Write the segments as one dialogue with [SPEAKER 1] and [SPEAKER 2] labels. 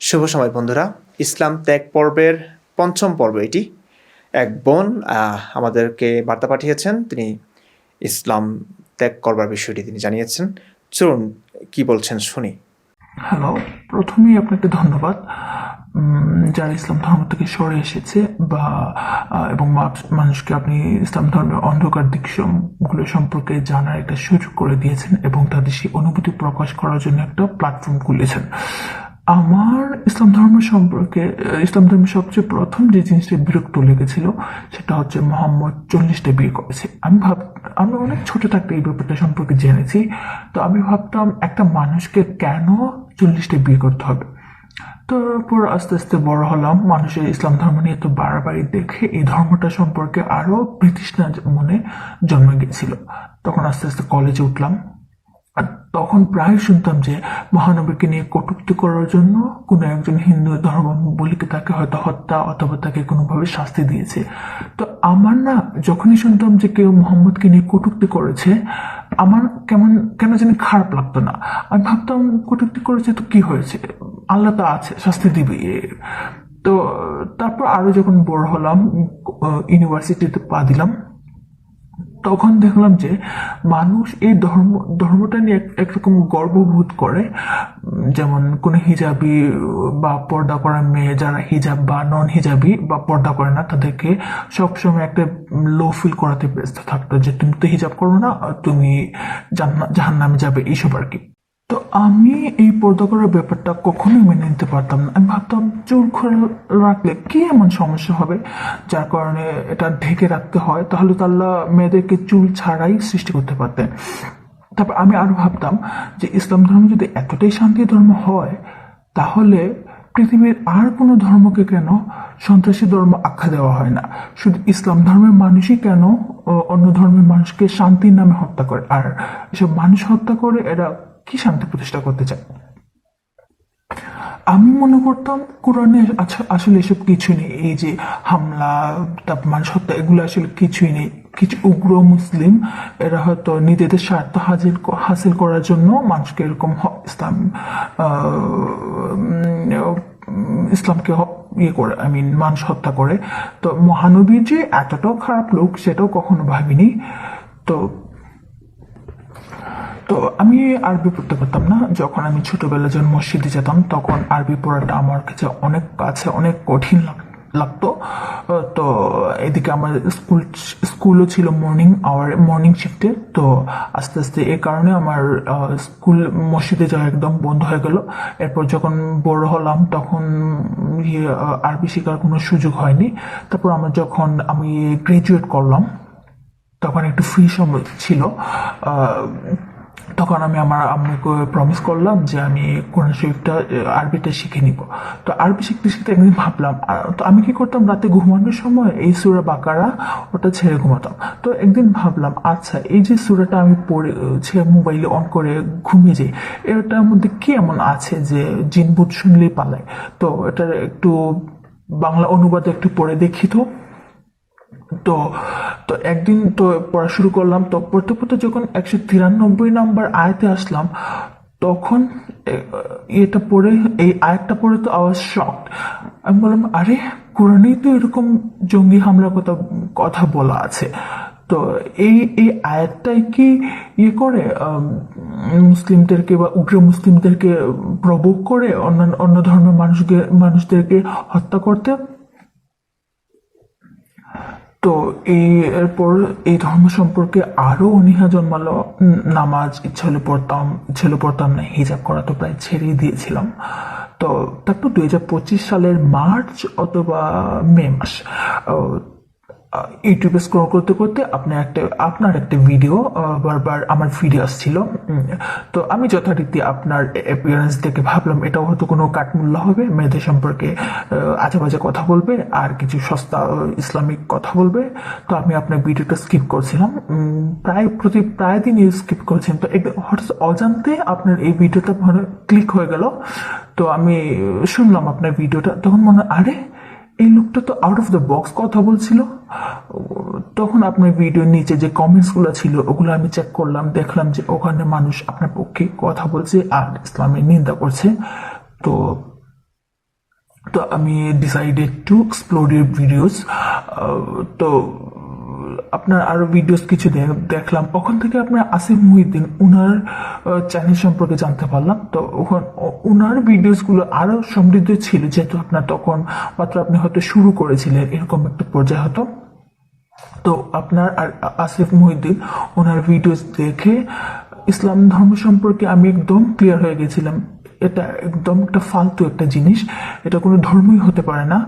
[SPEAKER 1] শুভ সময় বন্ধুরা, ইসলাম ত্যাগ পর্বের পঞ্চম পর্ব এটি। এক বোন আমাদেরকে বার্তা পাঠিয়েছেন, তিনি ইসলাম ত্যাগ করবার বিষয়টি তিনি জানিয়েছেন। চলুন কি বলছেন শুনি।
[SPEAKER 2] হ্যালো, প্রথমেই আপনাকে ধন্যবাদ যারা ইসলাম ধর্ম থেকে সরে এসেছে বা এবং মানুষকে আপনি ইসলাম ধর্মের অন্ধকার দিকগুলো সম্পর্কে জানার একটা সুযোগ করে দিয়েছেন এবং তাদের সেই অনুভূতি প্রকাশ করার জন্য একটা প্ল্যাটফর্ম খুলেছেন। আমার ইসলাম ধর্মের সবচেয়ে প্রথম যে জিনিসটা বিরক্ত লেগেছিল সেটা হচ্ছে মোহাম্মদ 40টা বিয়ে করেছে। আমি অনেক ছোট থাকতে এই ব্যাপারটা সম্পর্কে জেনেছি। তো আমি ভাবতাম একটা মানুষকে কেন 40টা বিয়ে করতে হবে। তারপর আস্তে আস্তে বড় হলাম, মানুষের ইসলাম ধর্ম নিয়ে তো বাড়াবাড়ি দেখে এই ধর্মটা সম্পর্কে আরো বিতৃষ্ণা মনে জন্মে গেছিল। তখন আস্তে আস্তে কলেজে উঠলাম, আর তখন প্রায় শুনতাম যে মহানবীকে নিয়ে কটূক্তি করার জন্য কোনো একজন হিন্দু ধর্মাবলম্বীকে তাকে হয়তো হত্যা অথবা তাকে কোনোভাবে শাস্তি দিয়েছে। তো আমার না, যখনই শুনতাম যে কেউ মোহাম্মদকে নিয়ে কটূক্তি করেছে, আমার কেন জানি খারাপ লাগতো না। আমি ভাবতাম কটূক্তি করেছে তো কি হয়েছে, আল্লাহ তো আছে, শাস্তি দিবে। তো তারপর আরো যখন বড় হলাম, ইউনিভার্সিটিতে পা দিলাম, তখন দেখলাম যে মানুষ এই ধর্মটা নিয়ে একরকম গর্ববোধ করে। যেমন কোন হিজাবি বা পর্দা করা মেয়ে, যারা হিজাব বা নন হিজাবি বা পর্দা করে না, তাদেরকে সবসময় একটা লো ফিল করাতে ব্যস্ত থাকতো যে তুমি তো হিজাব করো না, তুমি জাহান্নামে যাবে, এইসব আর কি। তো আমি এই পর্দা করার ব্যাপারটা কখনোই মেনে নিতে পারতাম না। আমি ভাবতাম চুল খুলে রাখলে কি এমন সমস্যা হবে যার কারণে এটা ঢেকে রাখতে হয়, তাহলে তো আল্লাহ মেয়েদেরকে চুল ছাড়াই সৃষ্টি করতে পারতেন। তারপর আমি আরো ভাবতাম যে ইসলাম ধর্ম যদি এতটাই শান্তি ধর্ম হয়, তাহলে পৃথিবীর আর কোনো ধর্মকে কেন সন্ত্রাসী ধর্ম আখ্যা দেওয়া হয় না? শুধু ইসলাম ধর্মের মানুষই কেন অন্য ধর্মের মানুষকে শান্তির নামে হত্যা করে? আর এসব মানুষ হত্যা করে এরা কি শান্তি প্রতিষ্ঠা করতে চায়? আমি মনে করতাম কোরআনে আসলে এসব কিছু নেই। এই যে হামলা, তারপর মানুষ হত্যা, এগুলো আসলে কিছুই নেই। কিছু উগ্র মুসলিম, এরা হয়তো নিজেদের স্বার্থ হাসিল করার জন্য মানুষকে এরকম ইসলামকে ইয়ে করে, মানুষ হত্যা করে। তো মহানবী যে এতটাও খারাপ লোক সেটাও কখনো ভাবিনি। তো তো আমি আরবি পড়তে পারতাম না। যখন আমি ছোটবেলায় যখন মসজিদে যেতাম, তখন আরবি পড়াটা আমার কাছে অনেক কঠিন লাগতো। তো এদিকে আমার স্কুলও ছিল মর্নিং শিফটে। তো আস্তে আস্তে এ কারণে আমার মসজিদে যাওয়া একদম বন্ধ হয়ে গেল। এরপর যখন বড় হলাম, তখন আরবি শেখার কোনো সুযোগ হয়নি। তারপর আমি গ্রাজুয়েট করলাম, তখন একটু ফ্রি সময় ছিল। তখন আমি আমার আম্মুকে প্রমিস করলাম যে আমি কোরআন শরীফটা আরবিটা শিখে নিব। তো আরবি শিখতে শিখতে একদিন ভাবলাম, তো আমি কি করতাম, রাতে ঘুমানোর সময় এই সূরা বাকারা ওটা ছেড়ে ঘুমাতাম। তো একদিন ভাবলাম, আচ্ছা এই যে সূরাটা আমি পড়ে মোবাইলে অন করে ঘুমিয়ে যাই, এটার মধ্যে কি এমন আছে যে জিন ভূত শুনলেই পালায়? তো এটার একটু বাংলা অনুবাদ একটু পড়ে দেখি। তো তো একদিন তো পড়া শুরু করলাম। তো পড়তে পড়তে যখন 193 নাম্বার আয়াতে আসলাম, তখন এই আয়াতটা পড়ে তো আওয়াজ শকড। আমি বললাম, আরে কোরআনেই তো এরকম জঙ্গি হামলার কথা বলা আছে। তো এই এই আয়াতটাই কি করে মুসলিমদেরকে বা উগ্র মুসলিমদেরকে প্রভোগ করে অন্য ধর্মের মানুষদেরকে হত্যা করতে? তো এরপর এই ধর্ম সম্পর্কে আরো অনীহা জন্মালো। নামাজ ইচ্ছা হলে পড়তাম না, হিজাব করা তো প্রায় ছেড়েই দিয়েছিলাম। তো তারপর 2025 সালের মার্চ অথবা মে মাস, ইউটিউবে স্ক্রল করতে করতে আপনার একটা ভিডিও বারবার আমার ভিডিও আসছিল। তো আমি যথারীতি আপনার অ্যাপিয়ারেন্স দেখে ভাবলাম এটা হয়তো কোনো কাঠমূল্য হবে, মেয়েদের সম্পর্কে আজে বাজে কথা বলবে আর কিছু সস্তা ইসলামিক কথা বলবে। তো আমি আপনার ভিডিওটা স্কিপ করছিলাম, প্রায় দিন স্কিপ করছিলাম। তো হঠাৎ অজান্তে আপনার এই ভিডিওটা ক্লিক হয়ে গেল। তো আমি শুনলাম আপনার ভিডিওটা, তখন মনে হয় আরে এই লোকটা তো আউট অফ দ্য বক্স কথা বলছিল। তখন আপনার ভিডিওর নিচে যে কমেন্টস গুলো ছিল ওগুলো আমি চেক করলাম, দেখলাম যে ওখানে মানুষ আপনার পক্ষে কথা বলছে আর ইসলামের নিন্দা করছে। তো তো আমি decided to explore your videos. তো আপনার আরো ভিডিওস কিছু দেখলাম, ওখান থেকে আপনার আসিফ মহিউদ্দিন উনার চ্যানেল সম্পর্কে জানতে পারলাম। তো উনার ভিডিওসগুলো আরো সমৃদ্ধ ছিল, যেহেতু আপনার তখন মাত্র আপনি হয়তো শুরু করেছিলেন, এরকম একটা পর্যায়ে হতো। তো আপনার আর আসিফ মহিউদ্দিন ওনার ভিডিওস দেখে ইসলাম ধর্ম সম্পর্কে আমি একদম ক্লিয়ার হয়ে গেছিলাম। এটা একদম একটা ফালতু একটা জিনিস, এটা কোনো ধর্মই হতে পারে না।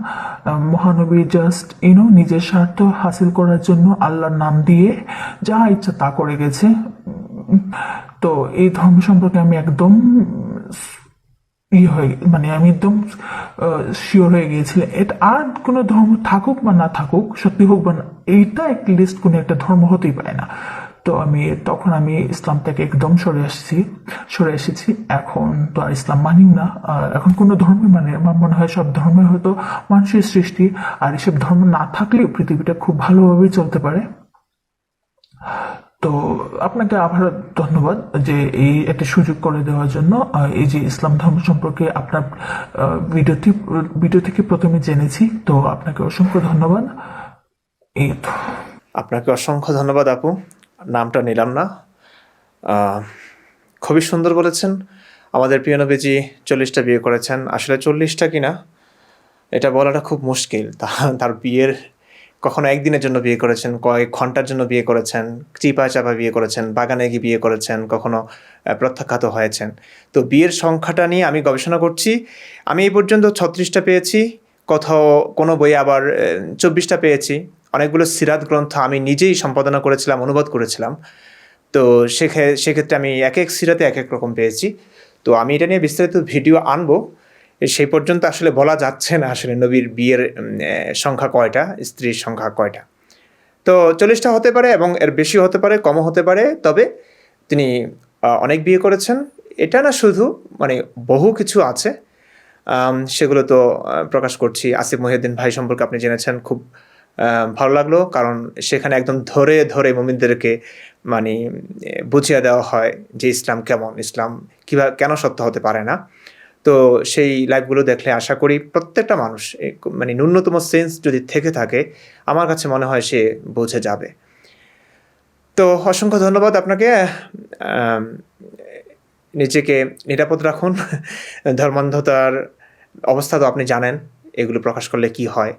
[SPEAKER 2] মহানবী জাস্ট নিজের স্বার্থ হাসিল করার জন্য আল্লাহর নাম দিয়ে যা ইচ্ছা তা করে গেছে। তো এই ধর্ম সম্পর্কে আমি একদম মানে আমি একদম শিওর হয়ে গিয়েছিলাম, এটা আর কোনো ধর্ম থাকুক বা না থাকুক, সত্যি হোক বা না, এইটা লিস্ট কোনো একটা ধর্ম হতেই পারে না। তো তখন আমি ইসলাম থেকে একদম সরে এসেছি। এখন তো আর ইসলাম মানিও না, এখন কোনো ধর্মই মানে আমার মনে হয় সব ধর্মই হয়তো মানুষের সৃষ্টি, আর এসব ধর্ম না থাকলেও পৃথিবীটা খুব ভালোভাবেই চলতে পারে। তো আপনাকে আবার ধন্যবাদ যে এই একটা সুযোগ করে দেওয়ার জন্য। এই যে ইসলাম ধর্ম সম্পর্কে আপনার ভিডিও থেকে প্রথমে জেনেছি, তো আপনাকে অসংখ্য ধন্যবাদ। এই তো।
[SPEAKER 1] আপনাকে অসংখ্য ধন্যবাদ আপু, নামটা নিলাম না। খুবই সুন্দর বলেছেন। আমাদের প্রিয় নবীজি 40টা বিয়ে করেছেন, আসলে 40টা কিনা এটা বলাটা খুব মুশকিল। তার বিয়ের কখনো একদিনের জন্য বিয়ে করেছেন, কয়েক ঘন্টার জন্য বিয়ে করেছেন, চিপা চাপা বিয়ে করেছেন, বাগানে গিয়ে বিয়ে করেছেন, কখনো প্রত্যাখ্যাত হয়েছেন। তো বিয়ের সংখ্যাটা নিয়ে আমি গবেষণা করছি। আমি এই পর্যন্ত 36টা পেয়েছি, কোথাও কোনো বই আবার 24টা পেয়েছি। অনেকগুলো সিরাত গ্রন্থ আমি নিজেই সম্পাদনা করেছিলাম, অনুবাদ করেছিলাম। তো সেক্ষেত্রে আমি এক এক সিরাতে এক এক রকম পেয়েছি। তো আমি এটা নিয়ে বিস্তারিত ভিডিও আনবো। সেই পর্যন্ত আসলে বলা যাচ্ছে না আসলে নবীর বিয়ের সংখ্যা কয়টা, স্ত্রীর সংখ্যা কয়টা। তো 40টা হতে পারে এবং এর বেশি হতে পারে, কমও হতে পারে। তবে তিনি অনেক বিয়ে করেছেন, এটা না শুধু, মানে বহু কিছু আছে, সেগুলো তো প্রকাশ করছি। আসিফ মহিউদ্দিন ভাই সম্পর্কে আপনি জেনেছেন, খুব ভালো লাগলো, কারণ সেখানে একদম ধরে ধরে মুমিনদেরকে মানে বুঝিয়ে দেওয়া হয় যে ইসলাম কেমন, ইসলাম কীভাবে কেন সত্য হতে পারে না। তো সেই লাইভগুলো দেখলে আশা করি প্রত্যেকটা মানুষ মানে ন্যূনতম সেন্স যদি থেকে থাকে, আমার কাছে মনে হয় সে বুঝে যাবে। তো অসংখ্য ধন্যবাদ আপনাকে। নিজেকে নিরাপদ রাখুন। ধর্মান্ধতার অবস্থা তো আপনি জানেন, এগুলো প্রকাশ করলে কি হয়।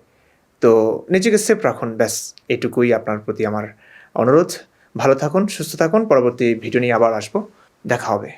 [SPEAKER 1] তো নিজেকে সেফ রাখুন, ব্যাস এটুকুই আপনার প্রতি আমার অনুরোধ। ভালো থাকুন, সুস্থ থাকুন। পরবর্তী ভিডিও নিয়ে আবার আসবো, দেখা হবে।